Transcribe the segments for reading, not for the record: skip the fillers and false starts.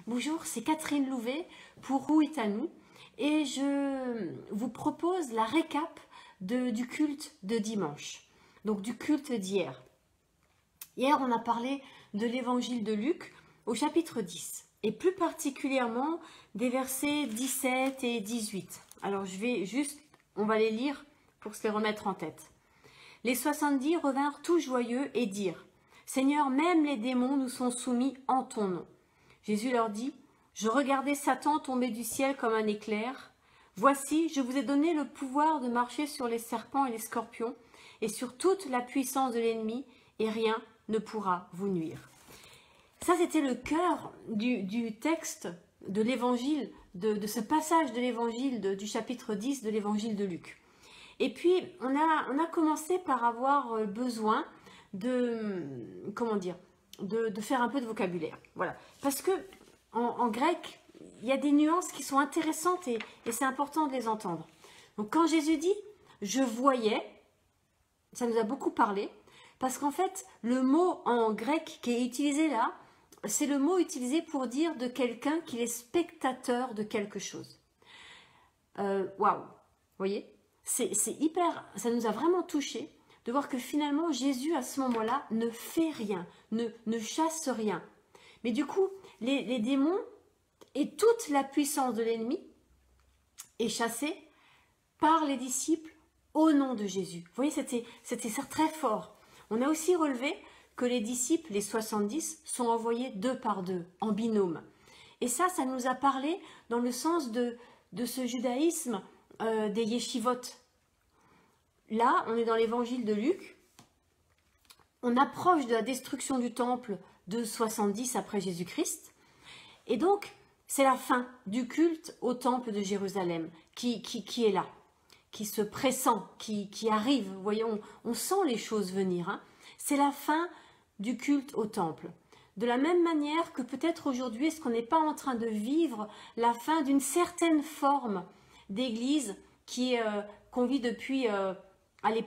Bonjour, c'est Catherine Louvet pour Où est à nous et je vous propose la récap du culte de dimanche, donc du culte d'hier. Hier, on a parlé de l'évangile de Luc au chapitre 10 et plus particulièrement des versets 17 et 18. Alors on va les lire pour se les remettre en tête. Les 70 revinrent tout joyeux et dirent « Seigneur, même les démons nous sont soumis en ton nom. » Jésus leur dit « Je regardais Satan tomber du ciel comme un éclair. Voici, je vous ai donné le pouvoir de marcher sur les serpents et les scorpions et sur toute la puissance de l'ennemi, et rien ne pourra vous nuire. » Ça, c'était le cœur du texte de l'évangile, de ce passage de l'évangile du chapitre 10 de l'évangile de Luc. Et puis, on a commencé par avoir besoin de faire un peu de vocabulaire. Voilà. Parce que en grec, il y a des nuances qui sont intéressantes et c'est important de les entendre. Donc, quand Jésus dit « je voyais », ça nous a beaucoup parlé, parce qu'en fait, le mot en grec qui est utilisé là, c'est le mot utilisé pour dire de quelqu'un qui est spectateur de quelque chose. Waouh, vous voyez ? C'est hyper, ça nous a vraiment touché de voir que finalement Jésus à ce moment-là ne fait rien, ne chasse rien. Mais du coup, les démons et toute la puissance de l'ennemi est chassée par les disciples au nom de Jésus. Vous voyez, c'était très fort. On a aussi relevé que les disciples, les 70, sont envoyés 2 par 2, en binôme. Et ça nous a parlé dans le sens de ce judaïsme des yeshivot. Là, on est dans l'évangile de Luc. On approche de la destruction du temple de 70 après Jésus-Christ. Et donc, c'est la fin du culte au temple de Jérusalem qui est là, qui se pressent, qui arrive. Vous voyez, on sent les choses venir. Hein. C'est la fin du culte au temple. De la même manière que peut-être aujourd'hui, est-ce qu'on n'est pas en train de vivre la fin d'une certaine forme d'église qu'on vit depuis,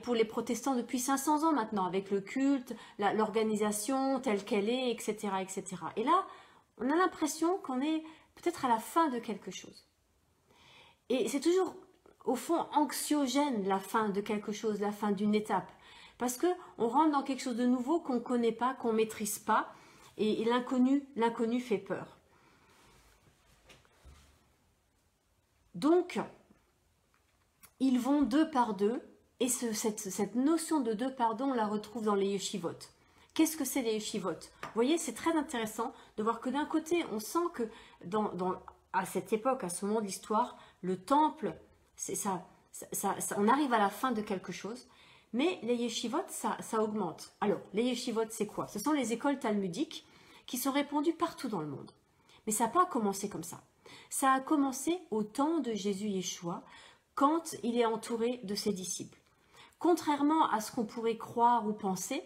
pour les protestants depuis 500 ans maintenant, avec le culte, l'organisation telle qu'elle est, etc., etc. Et là, on a l'impression qu'on est peut-être à la fin de quelque chose. Et c'est toujours, au fond, anxiogène la fin de quelque chose, la fin d'une étape. Parce qu'on rentre dans quelque chose de nouveau qu'on ne connaît pas, qu'on ne maîtrise pas, et l'inconnu fait peur. Donc, ils vont 2 par 2, et cette notion de 2 par 2, on la retrouve dans les yeshivot. Qu'est-ce que c'est les yeshivot? Vous voyez, c'est très intéressant de voir que d'un côté, on sent que à cette époque, à ce moment de l'histoire, le temple, on arrive à la fin de quelque chose, mais les yeshivot, ça augmente. Alors, les yeshivot, c'est quoi? Ce sont les écoles talmudiques qui sont répandues partout dans le monde. Mais ça n'a pas commencé comme ça. Ça a commencé au temps de Jésus Yeshua, quand il est entouré de ses disciples. Contrairement à ce qu'on pourrait croire ou penser,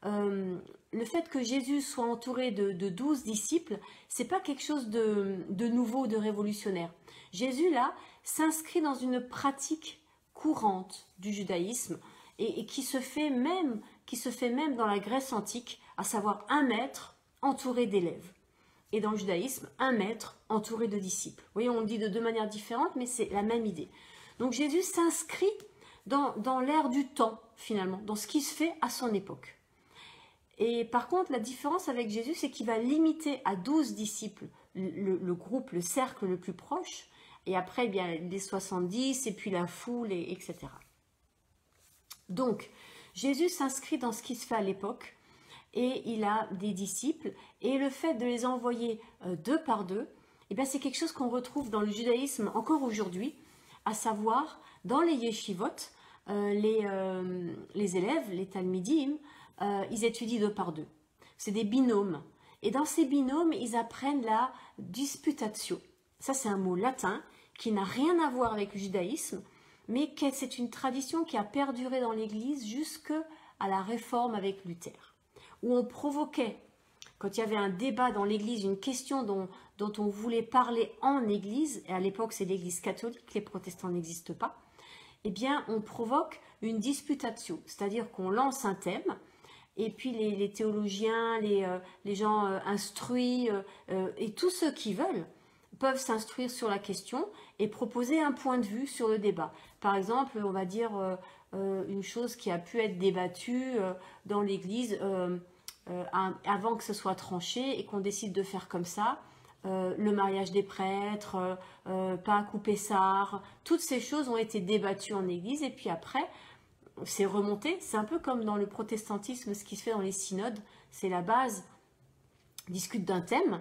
le fait que Jésus soit entouré de 12 disciples, c'est pas quelque chose de nouveau, de révolutionnaire. Jésus, là, s'inscrit dans une pratique courante du judaïsme et qui se fait même dans la Grèce antique, à savoir un maître entouré d'élèves. Et dans le judaïsme, un maître entouré de disciples. Vous voyez, on le dit de 2 manières différentes, mais c'est la même idée. Donc Jésus s'inscrit dans l'ère du temps, finalement, dans ce qui se fait à son époque. Et par contre, la différence avec Jésus, c'est qu'il va limiter à 12 disciples le groupe, le cercle le plus proche, et après, eh bien, les 70, et puis la foule, etc. Donc, Jésus s'inscrit dans ce qui se fait à l'époque, et il a des disciples, et le fait de les envoyer 2 par 2, eh bien, c'est quelque chose qu'on retrouve dans le judaïsme encore aujourd'hui, à savoir, dans les yeshivot, les élèves, les talmidim, ils étudient 2 par 2. C'est des binômes. Et dans ces binômes, ils apprennent la disputatio. Ça, c'est un mot latin qui n'a rien à voir avec le judaïsme, mais c'est une tradition qui a perduré dans l'Église jusqu'à la Réforme avec Luther, où on provoquait, quand il y avait un débat dans l'Église, une question dont on voulait parler en Église, et à l'époque c'est l'Église catholique, les protestants n'existent pas, eh bien on provoque une disputatio, c'est-à-dire qu'on lance un thème, et puis les théologiens, les gens instruits, et tous ceux qui veulent peuvent s'instruire sur la question et proposer un point de vue sur le débat. Par exemple, on va dire une chose qui a pu être débattue dans l'Église avant que ce soit tranché et qu'on décide de faire comme ça. Le mariage des prêtres, pas couper sard, toutes ces choses ont été débattues en Église et puis après, c'est remonté. C'est un peu comme dans le protestantisme, ce qui se fait dans les synodes, c'est la base, discute d'un thème,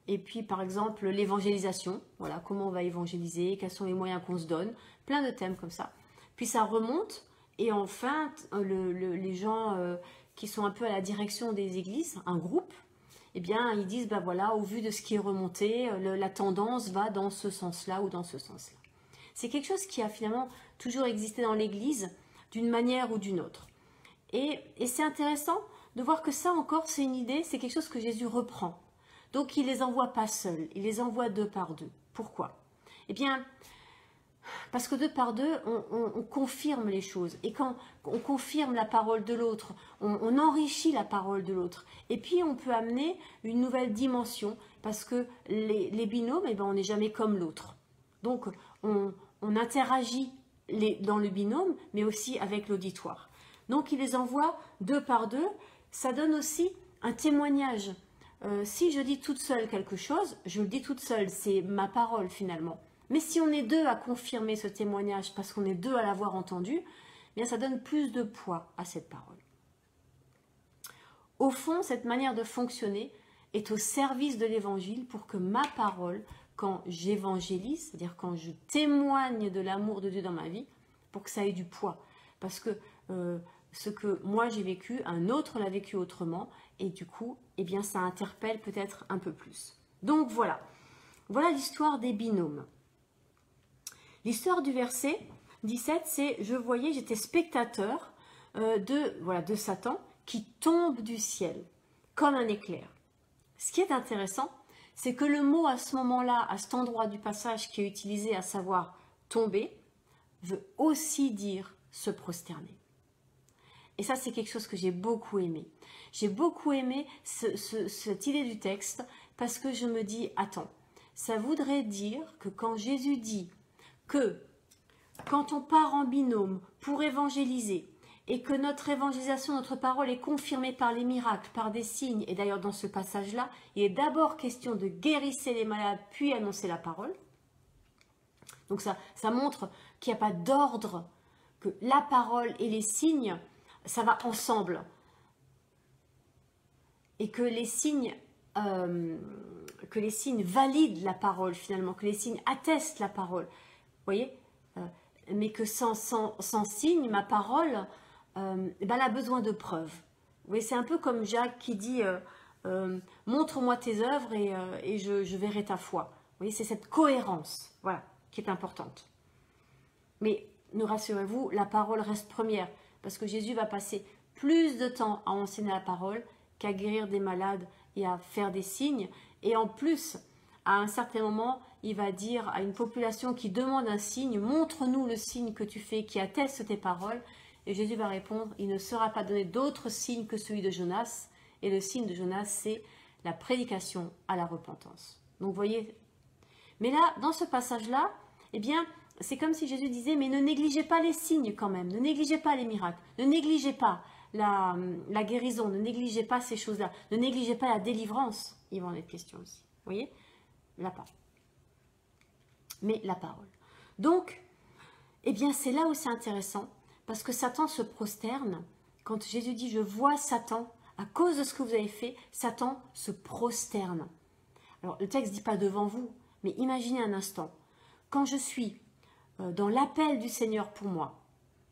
et puis par exemple l'évangélisation, voilà, comment on va évangéliser, quels sont les moyens qu'on se donne, plein de thèmes comme ça. Puis ça remonte, et enfin, les gens qui sont un peu à la direction des églises, un groupe, eh bien, ils disent, ben voilà, au vu de ce qui est remonté, la tendance va dans ce sens-là ou dans ce sens-là. C'est quelque chose qui a finalement toujours existé dans l'Église, d'une manière ou d'une autre. Et c'est intéressant de voir que ça encore, c'est une idée, c'est quelque chose que Jésus reprend. Donc, il ne les envoie pas seuls, il les envoie deux par deux. Pourquoi? Eh bien, parce que deux par deux, on confirme les choses. Et quand on confirme la parole de l'autre, on enrichit la parole de l'autre. Et puis, on peut amener une nouvelle dimension, parce que les binômes, eh ben, on n'est jamais comme l'autre. Donc, on interagit dans le binôme, mais aussi avec l'auditoire. Donc, il les envoie deux par deux. Ça donne aussi un témoignage. Si je dis toute seule quelque chose, je le dis toute seule, c'est ma parole finalement. Mais si on est deux à confirmer ce témoignage, parce qu'on est deux à l'avoir entendu, eh bien ça donne plus de poids à cette parole. Au fond, cette manière de fonctionner est au service de l'évangile pour que ma parole, quand j'évangélise, c'est-à-dire quand je témoigne de l'amour de Dieu dans ma vie, pour que ça ait du poids. Parce que ce que moi j'ai vécu, un autre l'a vécu autrement, et du coup, eh bien, ça interpelle peut-être un peu plus. Donc voilà, voilà l'histoire des binômes. L'histoire du verset 17, c'est « Je voyais, j'étais spectateur de Satan qui tombe du ciel comme un éclair. » Ce qui est intéressant, c'est que le mot à ce moment-là, à cet endroit du passage qui est utilisé, à savoir « tomber », veut aussi dire « se prosterner ». Et ça, c'est quelque chose que j'ai beaucoup aimé. J'ai beaucoup aimé cette idée du texte parce que je me dis, attends, ça voudrait dire que quand Jésus dit que quand on part en binôme pour évangéliser et que notre évangélisation, notre parole est confirmée par les miracles, par des signes, et d'ailleurs dans ce passage-là, il est d'abord question de guérir les malades puis annoncer la parole. Donc ça montre qu'il n'y a pas d'ordre, que la parole et les signes, ça va ensemble. Et que les signes valident la parole finalement, que les signes attestent la parole. Vous voyez, mais que sans signe, ma parole, elle a besoin de preuves. Vous voyez, c'est un peu comme Jacques qui dit montre-moi tes œuvres et je verrai ta foi. Vous voyez, c'est cette cohérence, voilà, qui est importante. Mais ne rassurez-vous, la parole reste première, parce que Jésus va passer plus de temps à enseigner la parole qu'à guérir des malades et à faire des signes. Et en plus, à un certain moment, il va dire à une population qui demande un signe, montre-nous le signe que tu fais, qui atteste tes paroles. Et Jésus va répondre, il ne sera pas donné d'autre signe que celui de Jonas. Et le signe de Jonas, c'est la prédication à la repentance. Donc vous voyez, mais là, dans ce passage-là, eh bien, c'est comme si Jésus disait, mais ne négligez pas les signes quand même, ne négligez pas les miracles, ne négligez pas la guérison, ne négligez pas ces choses-là, ne négligez pas la délivrance. Il va en être question aussi. Vous voyez? Là pas. Mais la parole. Donc, eh bien, c'est là où c'est intéressant, parce que Satan se prosterne. Quand Jésus dit, je vois Satan, à cause de ce que vous avez fait, Satan se prosterne. Alors, le texte ne dit pas devant vous, mais imaginez un instant. Quand je suis dans l'appel du Seigneur pour moi,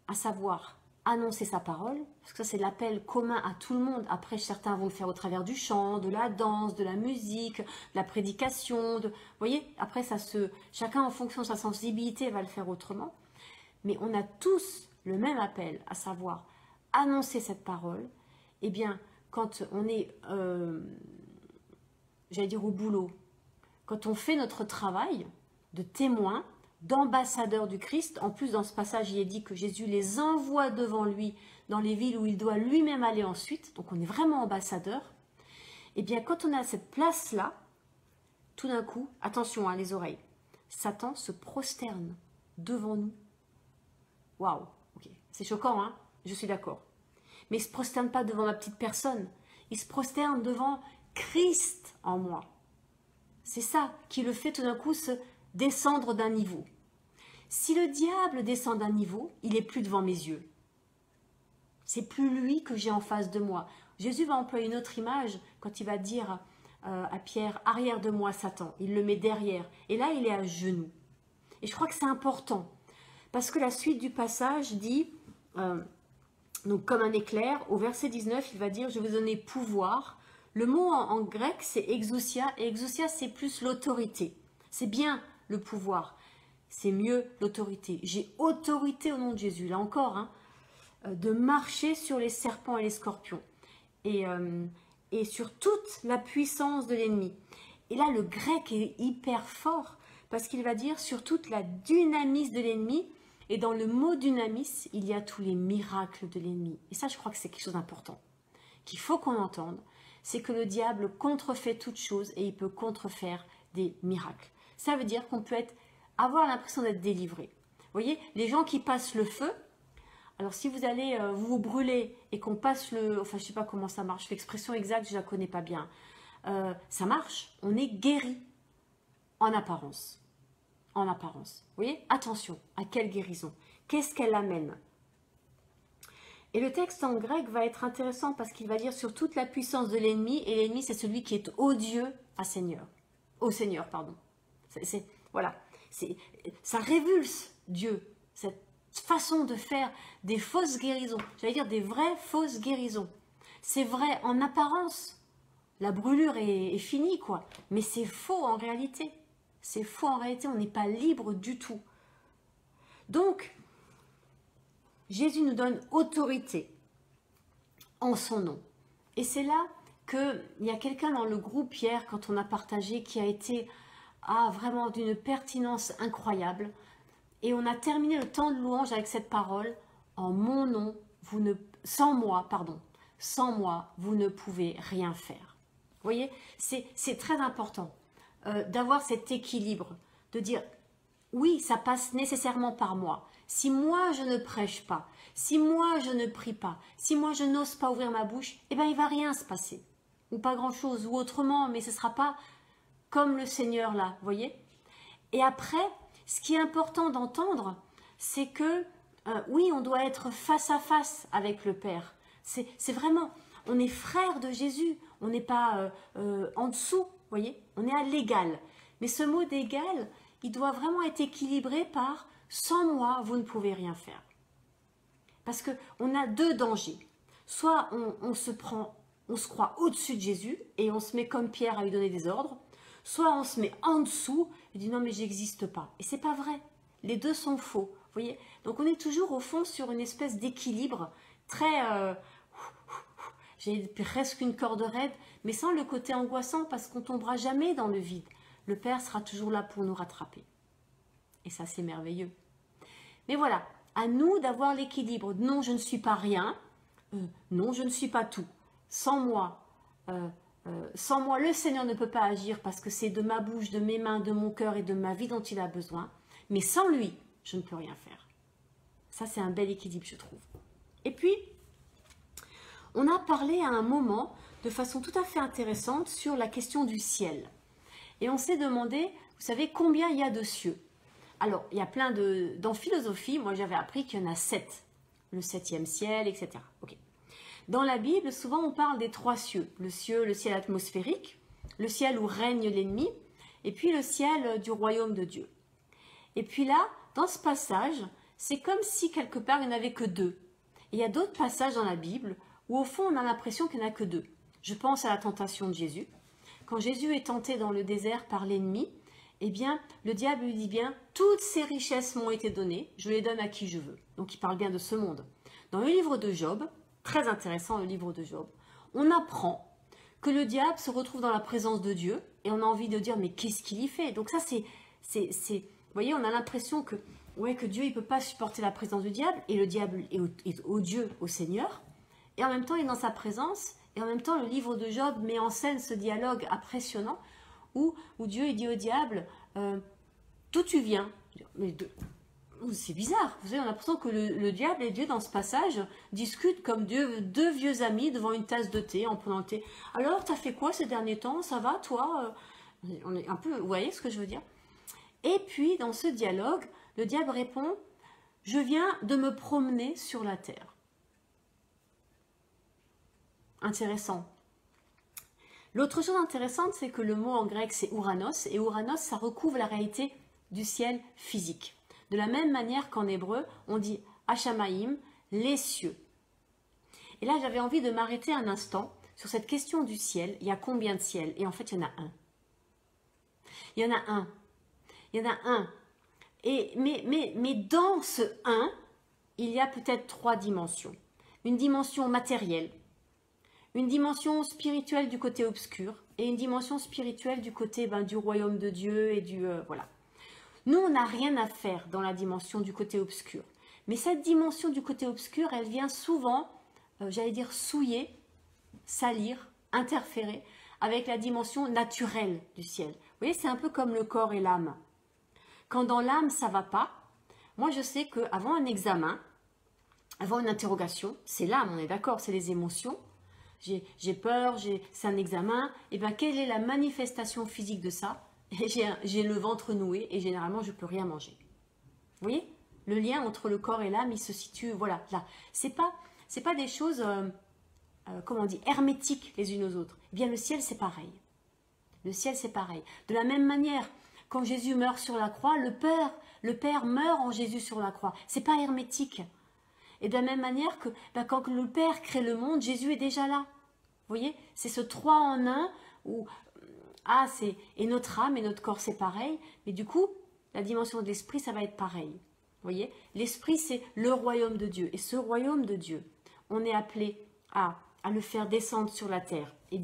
à savoir annoncer sa parole, parce que ça c'est l'appel commun à tout le monde. Après, certains vont le faire au travers du chant, de la danse, de la musique, de la prédication. Vous voyez, après, chacun en fonction de sa sensibilité va le faire autrement. Mais on a tous le même appel, à savoir annoncer cette parole. Eh bien, quand on est, j'allais dire au boulot, quand on fait notre travail de témoin, d'ambassadeurs du Christ. En plus, dans ce passage, il est dit que Jésus les envoie devant lui dans les villes où il doit lui-même aller ensuite. Donc, on est vraiment ambassadeur. Et bien, quand on a cette place-là, tout d'un coup, attention, hein, les oreilles, Satan se prosterne devant nous. Waouh, ok, c'est choquant, hein, je suis d'accord. Mais il ne se prosterne pas devant ma petite personne. Il se prosterne devant Christ en moi. C'est ça qui le fait tout d'un coup se descendre d'un niveau. Si le diable descend d'un niveau, il n'est plus devant mes yeux. C'est plus lui que j'ai en face de moi. Jésus va employer une autre image quand il va dire à Pierre, arrière de moi Satan. Il le met derrière. Et là, il est à genoux. Et je crois que c'est important. Parce que la suite du passage dit, donc comme un éclair, au verset 19, il va dire, je vais vous donner pouvoir. Le mot en grec, c'est exousia. Et exousia, c'est plus l'autorité. C'est bien le pouvoir. C'est mieux l'autorité. J'ai autorité au nom de Jésus. Là encore, hein, de marcher sur les serpents et les scorpions. Et sur toute la puissance de l'ennemi. Et là, le grec est hyper fort parce qu'il va dire sur toute la dynamis de l'ennemi. Et dans le mot dynamis, il y a tous les miracles de l'ennemi. Et ça, je crois que c'est quelque chose d'important, qu'il faut qu'on entende. C'est que le diable contrefait toutes choses et il peut contrefaire des miracles. Ça veut dire qu'on peut avoir l'impression d'être délivré. Vous voyez, les gens qui passent le feu, alors si vous allez vous brûler et qu'on passe le... Enfin, je ne sais pas comment ça marche, l'expression exacte, je ne la connais pas bien. Ça marche, on est guéri en apparence. En apparence. Vous voyez, attention, à quelle guérison? Qu'est-ce qu'elle amène? Et le texte en grec va être intéressant parce qu'il va dire sur toute la puissance de l'ennemi, et l'ennemi c'est celui qui est odieux à Seigneur. Au Seigneur, pardon. Voilà, ça révulse Dieu, cette façon de faire des fausses guérisons. J'allais dire des vraies fausses guérisons. C'est vrai en apparence, la brûlure est finie, quoi. Mais c'est faux en réalité. C'est faux en réalité, on n'est pas libre du tout. Donc, Jésus nous donne autorité en son nom. Et c'est là qu'il y a quelqu'un dans le groupe hier, quand on a partagé, qui a été vraiment d'une pertinence incroyable. Et on a terminé le temps de louange avec cette parole, en mon nom, sans moi, vous ne pouvez rien faire. Vous voyez, c'est très important d'avoir cet équilibre, de dire, oui, ça passe nécessairement par moi. Si moi je ne prêche pas, si moi je ne prie pas, si moi je n'ose pas ouvrir ma bouche, eh bien il ne va rien se passer. Ou pas grand-chose, ou autrement, mais ce ne sera pas comme le Seigneur là, vous voyez. Et après, ce qui est important d'entendre, c'est que, oui, on doit être face à face avec le Père. C'est vraiment, on est frère de Jésus, on n'est pas en dessous, vous voyez, on est à l'égal. Mais ce mot d'égal, il doit vraiment être équilibré par « sans moi, vous ne pouvez rien faire ». Parce qu'on a deux dangers. Soit on se croit au-dessus de Jésus et on se met comme Pierre à lui donner des ordres, soit on se met en dessous et dit « non mais j'existe pas ». Et c'est pas vrai, les deux sont faux, vous voyez. Donc on est toujours au fond sur une espèce d'équilibre très... j'ai presque une corde raide, mais sans le côté angoissant parce qu'on ne tombera jamais dans le vide. Le Père sera toujours là pour nous rattraper. Et ça, c'est merveilleux. Mais voilà, à nous d'avoir l'équilibre. Non, je ne suis pas rien. Non, je ne suis pas tout. Sans moi, le Seigneur ne peut pas agir parce que c'est de ma bouche, de mes mains, de mon cœur et de ma vie dont il a besoin. Mais sans lui, je ne peux rien faire. Ça, c'est un bel équilibre, je trouve. Et puis, on a parlé à un moment, de façon tout à fait intéressante, sur la question du ciel. Et on s'est demandé, vous savez, combien il y a de cieux? Alors, il y a plein de... Dans philosophie, moi j'avais appris qu'il y en a 7. Le 7e ciel, etc. Okay. Dans la Bible, souvent on parle des 3 cieux. Le ciel atmosphérique, le ciel où règne l'ennemi, et puis le ciel du royaume de Dieu. Et puis là, dans ce passage, c'est comme si quelque part il n'y en avait que 2. Et il y a d'autres passages dans la Bible où au fond on a l'impression qu'il n'y en a que 2. Je pense à la tentation de Jésus. Quand Jésus est tenté dans le désert par l'ennemi, eh bien, le diable lui dit bien, toutes ces richesses m'ont été données, je les donne à qui je veux. Donc, il parle bien de ce monde. Dans le livre de Job, très intéressant le livre de Job, on apprend que le diable se retrouve dans la présence de Dieu et on a envie de dire, mais qu'est-ce qu'il y fait? Donc ça, c'est voyez, on a l'impression que, ouais, que Dieu, il ne peut pas supporter la présence du diable, et le diable est odieux au Seigneur, et en même temps, il est dans sa présence, et en même temps, le livre de Job met en scène ce dialogue impressionnant, où Dieu, il dit au diable, d'où tu viens? Mais c'est bizarre, vous savez, on a l'impression que le diable et Dieu, dans ce passage, discutent comme deux vieux amis devant une tasse de thé, en prenant le thé. Alors, t'as fait quoi ces derniers temps? Ça va, toi? On est un peu, vous voyez ce que je veux dire? Et puis, dans ce dialogue, le diable répond, je viens de me promener sur la terre. Intéressant. L'autre chose intéressante, c'est que le mot en grec, c'est ouranos, et ouranos, ça recouvre la réalité du ciel physique. De la même manière qu'en hébreu, on dit Hashamaïm, les cieux. Et là, j'avais envie de m'arrêter un instant sur cette question du ciel. Il y a combien de ciels? Et en fait, il y en a un. Il y en a un. Il y en a un. Mais dans ce un, il y a peut-être 3 dimensions. Une dimension matérielle, une dimension spirituelle du côté obscur et une dimension spirituelle du côté du royaume de Dieu et du... voilà. Nous, on n'a rien à faire dans la dimension du côté obscur. Mais cette dimension du côté obscur, elle vient souvent, j'allais dire, souiller, salir, interférer avec la dimension naturelle du ciel. Vous voyez, c'est un peu comme le corps et l'âme. Quand dans l'âme, ça ne va pas, moi je sais qu'avant un examen, avant une interrogation, c'est l'âme, on est d'accord, c'est les émotions. J'ai peur, c'est un examen. Et bien, quelle est la manifestation physique de ça? J'ai le ventre noué et généralement, je ne peux rien manger. Vous voyez? Le lien entre le corps et l'âme, il se situe, voilà, là. C'est pas des choses, comment on dit, hermétiques les unes aux autres. Eh bien, le ciel, c'est pareil. Le ciel, c'est pareil. De la même manière, quand Jésus meurt sur la croix, le Père meurt en Jésus sur la croix. C'est pas hermétique. Et de la même manière que quand le Père crée le monde, Jésus est déjà là. Vous voyez? C'est ce 3 en 1 où et notre âme et notre corps, c'est pareil. Mais du coup, la dimension de l'esprit, ça va être pareil. Vous voyez? L'esprit, c'est le royaume de Dieu. Et ce royaume de Dieu, on est appelé à le faire descendre sur la terre. Et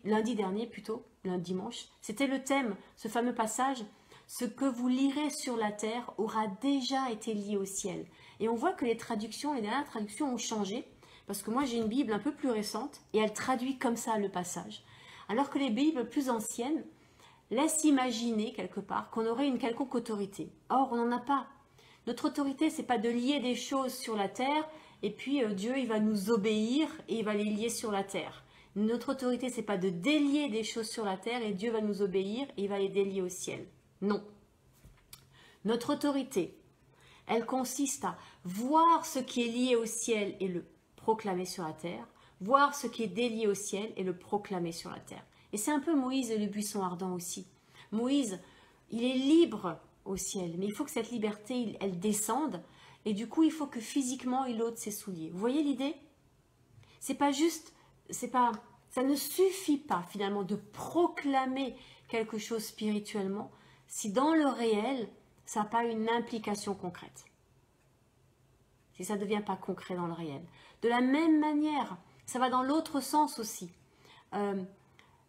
lundi dernier plutôt, dimanche, c'était le thème, ce fameux passage, ce que vous lirez sur la terre aura déjà été lié au ciel. Et on voit que les dernières traductions ont changé, parce que moi j'ai une Bible un peu plus récente, et elle traduit comme ça le passage. Alors que les Bibles plus anciennes laissent imaginer quelque part qu'on aurait une quelconque autorité. Or, on n'en a pas. Notre autorité, c'est pas de lier des choses sur la terre, et puis Dieu, il va nous obéir, et il va les lier sur la terre. Notre autorité, c'est pas de délier des choses sur la terre, et Dieu va nous obéir, et il va les délier au ciel. Non. Notre autorité, elle consiste à voir ce qui est lié au ciel et le proclamer sur la terre, voir ce qui est délié au ciel et le proclamer sur la terre. Et c'est un peu Moïse et le buisson ardent aussi. Moïse, il est libre au ciel, mais il faut que cette liberté, elle descende, et du coup, il faut que physiquement, il ôte ses souliers. Vous voyez l'idée? C'est pas juste, ça ne suffit pas finalement de proclamer quelque chose spirituellement si dans le réel, ça n'a pas une implication concrète. Si ça ne devient pas concret dans le réel. De la même manière, ça va dans l'autre sens aussi.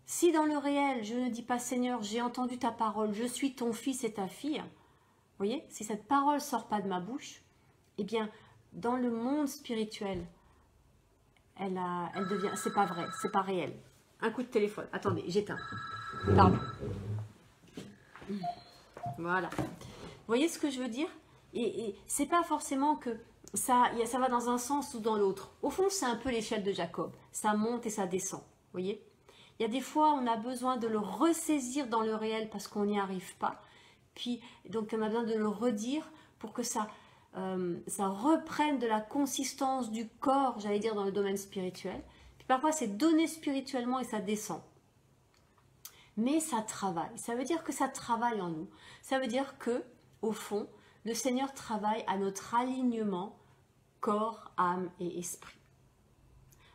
Si dans le réel, je ne dis pas Seigneur, j'ai entendu ta parole, je suis ton fils et ta fille, vous voyez, si cette parole ne sort pas de ma bouche, eh bien, dans le monde spirituel, elle devient, c'est pas vrai, c'est pas réel. Un coup de téléphone, attendez, j'éteins. Pardon. Voilà. Vous voyez ce que je veux dire? Et c'est pas forcément que ça va dans un sens ou dans l'autre. Au fond, c'est un peu l'échelle de Jacob. Ça monte et ça descend. Vous voyez? Il y a des fois, on a besoin de le ressaisir dans le réel parce qu'on n'y arrive pas. Puis, donc, on a besoin de le redire pour que ça reprenne de la consistance du corps, j'allais dire, dans le domaine spirituel. Puis parfois, c'est donné spirituellement et ça descend. Mais ça travaille. Ça veut dire que ça travaille en nous. Ça veut dire que, au fond, le Seigneur travaille à notre alignement corps, âme et esprit.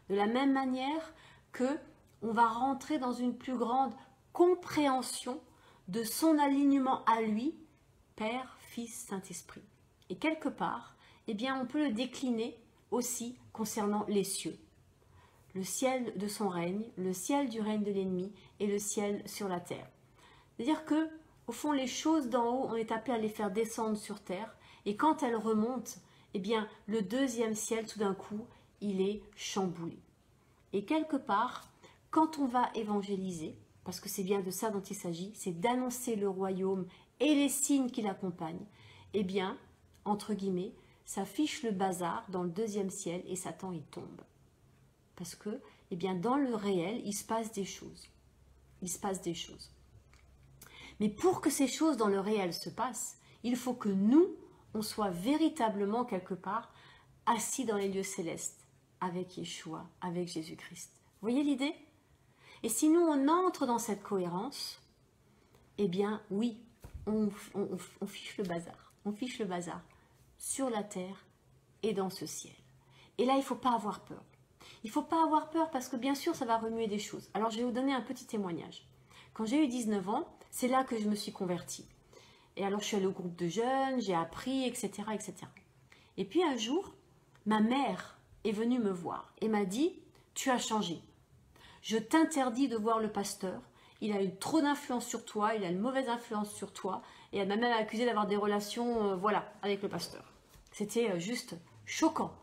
De la même manière que on va rentrer dans une plus grande compréhension de son alignement à lui, Père, Fils, Saint-Esprit. Et quelque part, eh bien, on peut le décliner aussi concernant les cieux. Le ciel de son règne, le ciel du règne de l'ennemi et le ciel sur la terre. C'est-à-dire que Au fond, les choses d'en haut, on est appelé à les faire descendre sur terre. Et quand elles remontent, eh bien, le deuxième ciel, tout d'un coup, il est chamboulé. Et quelque part, quand on va évangéliser, parce que c'est bien de ça dont il s'agit, c'est d'annoncer le royaume et les signes qui l'accompagnent, eh bien, entre guillemets, ça fiche le bazar dans le deuxième ciel et Satan y tombe. Parce que, eh bien, dans le réel, il se passe des choses. Il se passe des choses. Mais pour que ces choses dans le réel se passent, il faut que nous, on soit véritablement quelque part assis dans les lieux célestes avec Yeshua, avec Jésus-Christ. Vous voyez l'idée? Et si nous, on entre dans cette cohérence, eh bien, oui, on fiche le bazar. On fiche le bazar sur la terre et dans ce ciel. Et là, il ne faut pas avoir peur. Il ne faut pas avoir peur parce que bien sûr, ça va remuer des choses. Alors, je vais vous donner un petit témoignage. Quand j'ai eu 19 ans, c'est là que je me suis convertie. Et alors, je suis allée au groupe de jeunes, j'ai appris, etc., etc. Et puis un jour, ma mère est venue me voir et m'a dit « Tu as changé. Je t'interdis de voir le pasteur. Il a eu trop d'influence sur toi, il a une mauvaise influence sur toi. » Et elle m'a même accusée d'avoir des relations, voilà, avec le pasteur. C'était juste choquant.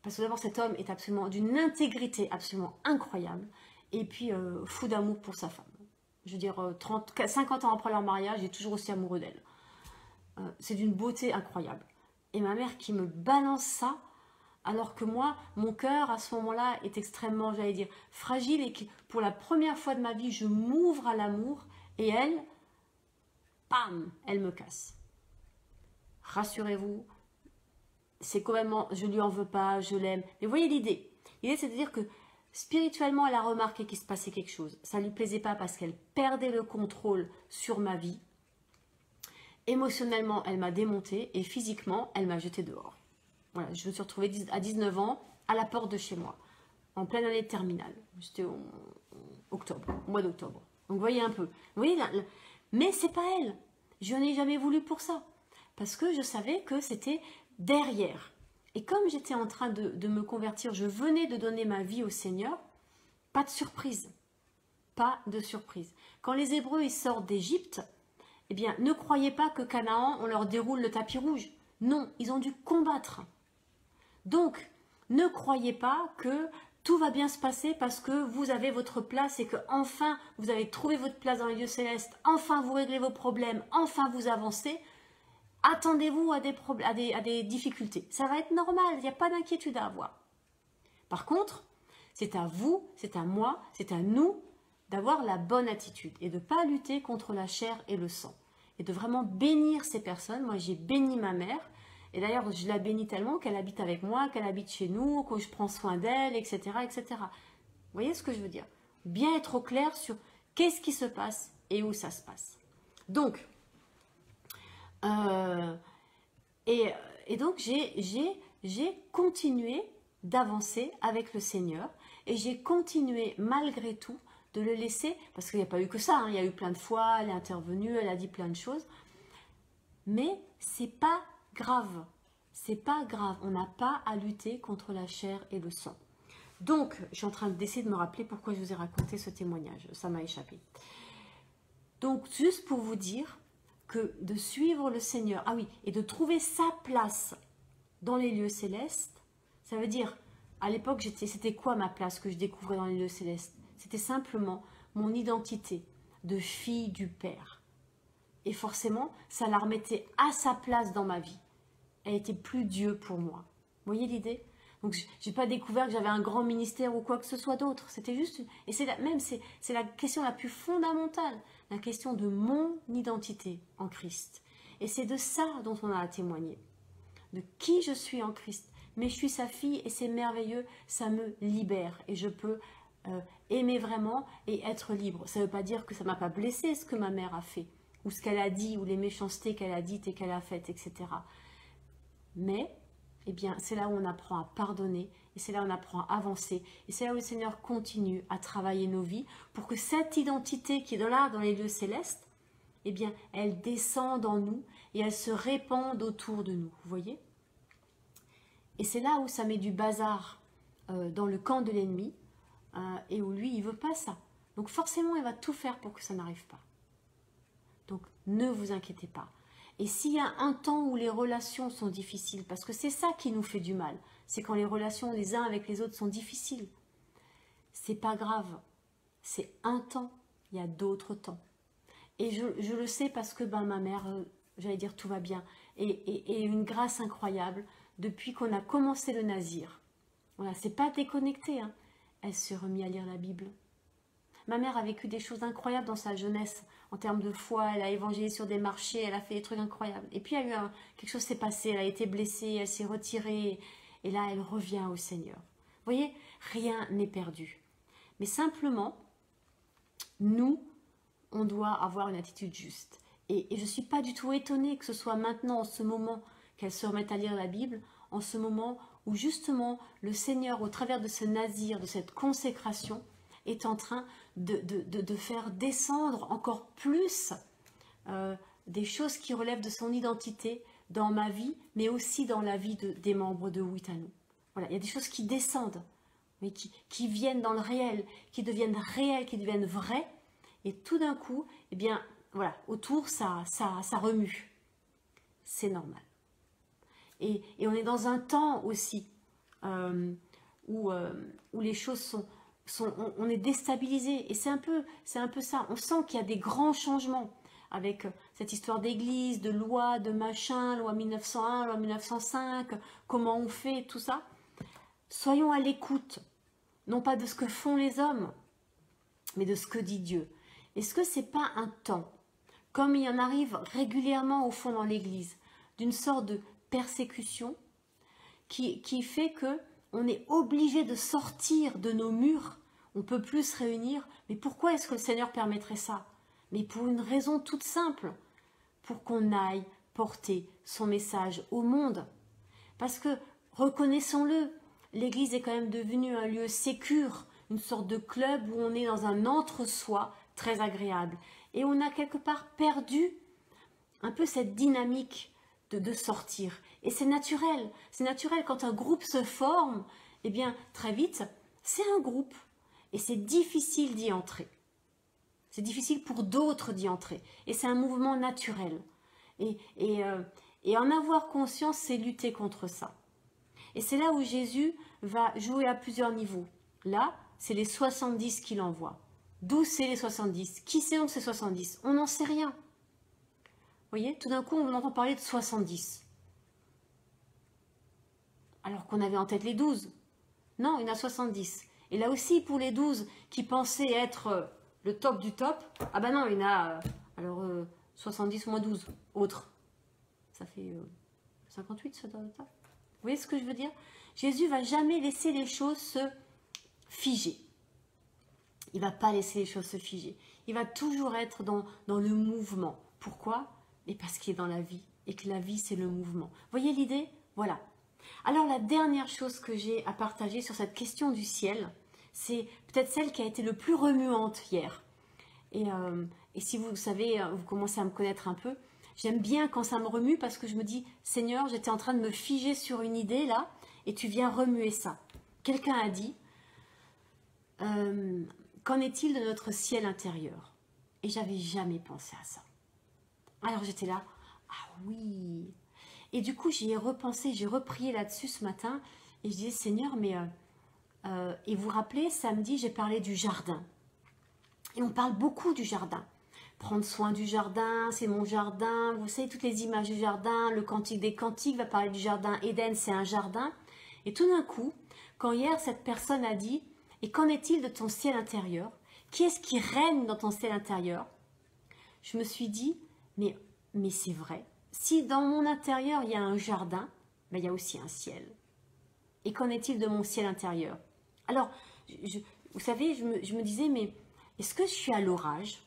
Parce que d'abord, cet homme est absolument d'une intégrité absolument incroyable. Et puis, fou d'amour pour sa femme. Je veux dire, 50 ans après leur mariage, il est toujours aussi amoureux d'elle. C'est d'une beauté incroyable. Et ma mère qui me balance ça, alors que moi, mon cœur, à ce moment-là, est extrêmement, j'allais dire, fragile. Et que pour la première fois de ma vie, je m'ouvre à l'amour. Et elle, bam, elle me casse. Rassurez-vous, c'est quand même, je lui en veux pas, je l'aime. Mais vous voyez l'idée. L'idée, c'est de dire que spirituellement, elle a remarqué qu'il se passait quelque chose. Ça ne lui plaisait pas parce qu'elle perdait le contrôle sur ma vie. Émotionnellement, elle m'a démontée et physiquement, elle m'a jetée dehors. Voilà, je me suis retrouvée à 19 ans à la porte de chez moi, en pleine année de terminale. C'était au mois d'octobre. Donc vous voyez un peu. Vous voyez, mais c'est pas elle. Je n'ai jamais voulu pour ça. Parce que je savais que c'était derrière. Et comme j'étais en train de me convertir, je venais de donner ma vie au Seigneur, pas de surprise. Pas de surprise. Quand les Hébreux ils sortent d'Égypte, eh bien, ne croyez pas que Canaan, on leur déroule le tapis rouge. Non, ils ont dû combattre. Donc, ne croyez pas que tout va bien se passer parce que vous avez votre place et que enfin vous avez trouvé votre place dans les lieux célestes, enfin vous réglez vos problèmes, enfin vous avancez. Attendez-vous à des difficultés. Ça va être normal, il n'y a pas d'inquiétude à avoir. Par contre, c'est à vous, c'est à moi, c'est à nous d'avoir la bonne attitude et de ne pas lutter contre la chair et le sang. Et de vraiment bénir ces personnes. Moi, j'ai béni ma mère. Et d'ailleurs, je la bénis tellement qu'elle habite avec moi, qu'elle habite chez nous, que je prends soin d'elle, etc., etc. Vous voyez ce que je veux dire? Bien être au clair sur qu'est-ce qui se passe et où ça se passe. Donc, et donc, j'ai continué d'avancer avec le Seigneur et j'ai continué malgré tout de le laisser, parce qu'il n'y a pas eu que ça, hein, il y a eu plein de fois, elle est intervenue, elle a dit plein de choses, mais c'est pas grave, c'est pas grave, on n'a pas à lutter contre la chair et le sang. Donc, je suis en train d'essayer de me rappeler pourquoi je vous ai raconté ce témoignage, ça m'a échappé. Donc, juste pour vous dire que de suivre le Seigneur, ah oui, et de trouver sa place dans les lieux célestes, ça veut dire, à l'époque, c'était quoi ma place que je découvrais dans les lieux célestes? C'était simplement mon identité de fille du Père. Et forcément, ça la remettait à sa place dans ma vie. Elle était plus Dieu pour moi. Vous voyez l'idée? Donc, je n'ai pas découvert que j'avais un grand ministère ou quoi que ce soit d'autre. C'était juste... Et c'est la question la plus fondamentale. La question de mon identité en Christ. Et c'est de ça dont on a à témoigner. De qui je suis en Christ. Mais je suis sa fille et c'est merveilleux. Ça me libère. Et je peux aimer vraiment et être libre. Ça ne veut pas dire que ça ne m'a pas blessé ce que ma mère a fait. Ou ce qu'elle a dit. Ou les méchancetés qu'elle a dites et qu'elle a faites, etc. Mais... eh bien, c'est là où on apprend à pardonner et c'est là où on apprend à avancer. Et c'est là où le Seigneur continue à travailler nos vies pour que cette identité qui est dans les lieux célestes, eh bien, elle descende en nous et elle se répande autour de nous. Vous voyez? Et c'est là où ça met du bazar dans le camp de l'ennemi et où lui, il ne veut pas ça. Donc forcément, il va tout faire pour que ça n'arrive pas. Donc Ne vous inquiétez pas. Et s'il y a un temps où les relations sont difficiles, parce que c'est ça qui nous fait du mal, c'est quand les relations les uns avec les autres sont difficiles. C'est pas grave. C'est un temps. Il y a d'autres temps. Et je le sais parce que ma mère, j'allais dire tout va bien, et une grâce incroyable depuis qu'on a commencé le nazir. Voilà, c'est pas déconnecté, hein. Elle s'est remise à lire la Bible. Ma mère a vécu des choses incroyables dans sa jeunesse, en termes de foi, elle a évangélisé sur des marchés, elle a fait des trucs incroyables. Et puis il y a eu quelque chose s'est passé, elle a été blessée, elle s'est retirée, et là elle revient au Seigneur. Vous voyez, rien n'est perdu. Mais simplement, nous, on doit avoir une attitude juste. Et je ne suis pas du tout étonnée que ce soit maintenant, en ce moment, qu'elle se remette à lire la Bible, en ce moment où justement le Seigneur, au travers de ce nazir, de cette consécration, est en train de faire descendre encore plus des choses qui relèvent de son identité dans ma vie, mais aussi dans la vie des membres de Witanu. Voilà, il y a des choses qui descendent, mais qui viennent dans le réel, qui deviennent réelles, qui deviennent vraies, et tout d'un coup, eh bien, voilà, autour, ça remue. C'est normal. Et on est dans un temps aussi où les choses on est déstabilisé. Et c'est un peu ça. On sent qu'il y a des grands changements avec cette histoire d'église, de loi, de machin, loi 1901, loi 1905, comment on fait, tout ça. Soyons à l'écoute, non pas de ce que font les hommes, mais de ce que dit Dieu. Est-ce que c'est pas un temps, comme il y en arrive régulièrement au fond dans l'église, d'une sorte de persécution qui fait que on est obligé de sortir de nos murs, on ne peut plus se réunir. Mais pourquoi est-ce que le Seigneur permettrait ça? Mais pour une raison toute simple, pour qu'on aille porter son message au monde. Parce que, reconnaissons-le, l'église est quand même devenue un lieu sécure, une sorte de club où on est dans un entre-soi très agréable. Et on a quelque part perdu un peu cette dynamique de sortir. Et c'est naturel quand un groupe se forme, eh bien très vite, c'est un groupe. Et c'est difficile d'y entrer. C'est difficile pour d'autres d'y entrer. Et c'est un mouvement naturel. Et en avoir conscience, c'est lutter contre ça. Et c'est là où Jésus va jouer à plusieurs niveaux. Là, c'est les 70 qu'il envoie. D'où c'est les 70? Qui c'est donc ces 70? On n'en sait rien. Vous voyez, tout d'un coup, on entend parler de 70. Alors qu'on avait en tête les 12. Non, il y en a 70. Et là aussi, pour les 12 qui pensaient être le top du top, ah ben non, il y en a 70 moins 12 autres. Ça fait 58, ça doit être ça. Vous voyez ce que je veux dire? Jésus va jamais laisser les choses se figer. Il ne va pas laisser les choses se figer. Il va toujours être dans le mouvement. Pourquoi? Et parce qu'il est dans la vie. Et que la vie, c'est le mouvement. Vous voyez l'idée? Voilà. Alors, la dernière chose que j'ai à partager sur cette question du ciel, c'est peut-être celle qui a été le plus remuante hier. Et si vous savez, vous commencez à me connaître un peu, j'aime bien quand ça me remue parce que je me dis, Seigneur, j'étais en train de me figer sur une idée là, et tu viens remuer ça. Quelqu'un a dit, qu'en est-il de notre ciel intérieur? Et j'avais jamais pensé à ça. Alors j'étais là, ah oui. Et du coup j'y ai repensé, j'ai reprié là-dessus ce matin, et je disais, Seigneur, mais... et vous vous rappelez, samedi, j'ai parlé du jardin. Et on parle beaucoup du jardin. Prendre soin du jardin, c'est mon jardin. Vous savez, toutes les images du jardin, le cantique des cantiques va parler du jardin. Éden, c'est un jardin. Et tout d'un coup, quand hier, cette personne a dit, et qu'en est-il de ton ciel intérieur? Qui est-ce qui règne dans ton ciel intérieur? Je me suis dit, mais c'est vrai. Si dans mon intérieur, il y a un jardin, ben, il y a aussi un ciel. Et qu'en est-il de mon ciel intérieur? Alors, vous savez, je me disais, mais est-ce que je suis à l'orage?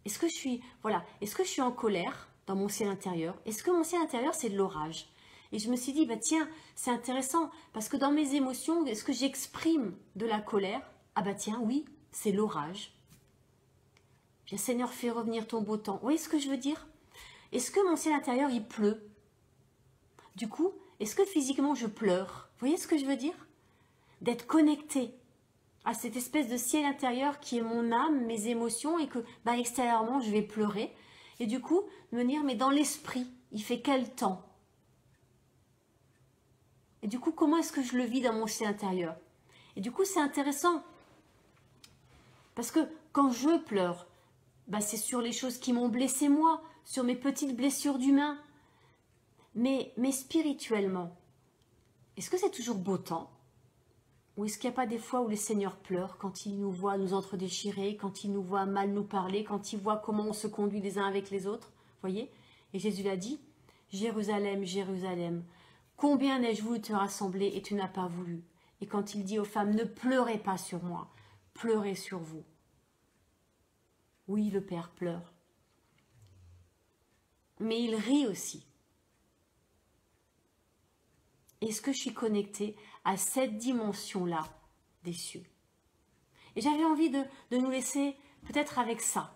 Est-ce que je suis en colère dans mon ciel intérieur? Est-ce que mon ciel intérieur, c'est de l'orage? Et je me suis dit, bah tiens, c'est intéressant, parce que dans mes émotions, est-ce que j'exprime de la colère? Ah bah tiens, oui, c'est l'orage. Bien, Seigneur, fais revenir ton beau temps. Vous voyez ce que je veux dire? Est-ce que mon ciel intérieur, il pleut? Du coup, est-ce que physiquement, je pleure? Vous voyez ce que je veux dire? D'être connecté à cette espèce de ciel intérieur qui est mon âme, mes émotions, et que bah, extérieurement, je vais pleurer. Et du coup, de me dire, mais dans l'esprit, il fait quel temps? Et du coup, comment est-ce que je le vis dans mon ciel intérieur? Et du coup, c'est intéressant. Parce que quand je pleure, bah, c'est sur les choses qui m'ont blessé moi, sur mes petites blessures d'humain. Mais spirituellement, est-ce que c'est toujours beau temps? Ou est-ce qu'il n'y a pas des fois où le Seigneur pleure quand il nous voit nous entre-déchirer, quand il nous voit mal nous parler, quand il voit comment on se conduit les uns avec les autres? Voyez? Et Jésus l'a dit, Jérusalem, Jérusalem, combien ai-je voulu te rassembler et tu n'as pas voulu? Et quand il dit aux femmes, ne pleurez pas sur moi, pleurez sur vous. Oui, le Père pleure. Mais il rit aussi. Est-ce que je suis connectée à cette dimension-là des cieux? Et j'avais envie de nous laisser peut-être avec ça.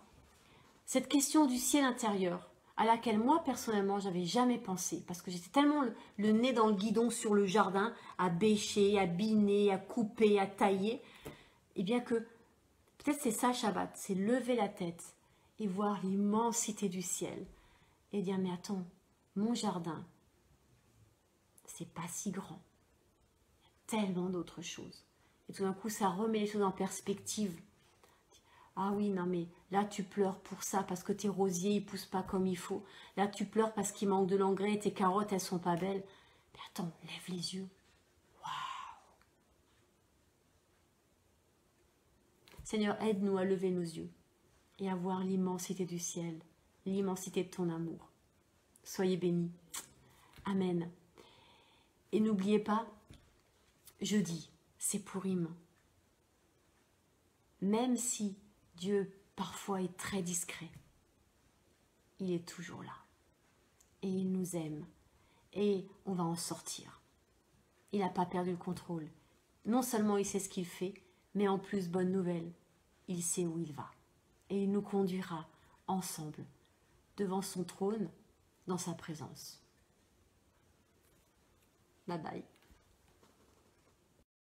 Cette question du ciel intérieur, à laquelle moi personnellement j'avais jamais pensé, parce que j'étais tellement le nez dans le guidon sur le jardin, à bêcher, à biner, à couper, à tailler, et bien que peut-être c'est ça Shabbat, c'est lever la tête et voir l'immensité du ciel et dire mais attends, mon jardin, c'est pas si grand, il y a tellement d'autres choses. Et tout d'un coup ça remet les choses en perspective. Ah oui, non mais là tu pleures pour ça parce que tes rosiers ils poussent pas comme il faut. Là tu pleures parce qu'il manque de l'engrais et tes carottes elles sont pas belles. Mais attends, lève les yeux. Waouh! Seigneur, aide-nous à lever nos yeux et à voir l'immensité du ciel, l'immensité de ton amour. Soyez bénis. Amen. Et n'oubliez pas, jeudi, c'est Pourim. Même si Dieu parfois est très discret, il est toujours là. Et il nous aime. Et on va en sortir. Il n'a pas perdu le contrôle. Non seulement il sait ce qu'il fait, mais en plus, bonne nouvelle, il sait où il va. Et il nous conduira ensemble devant son trône, dans sa présence. Bye bye.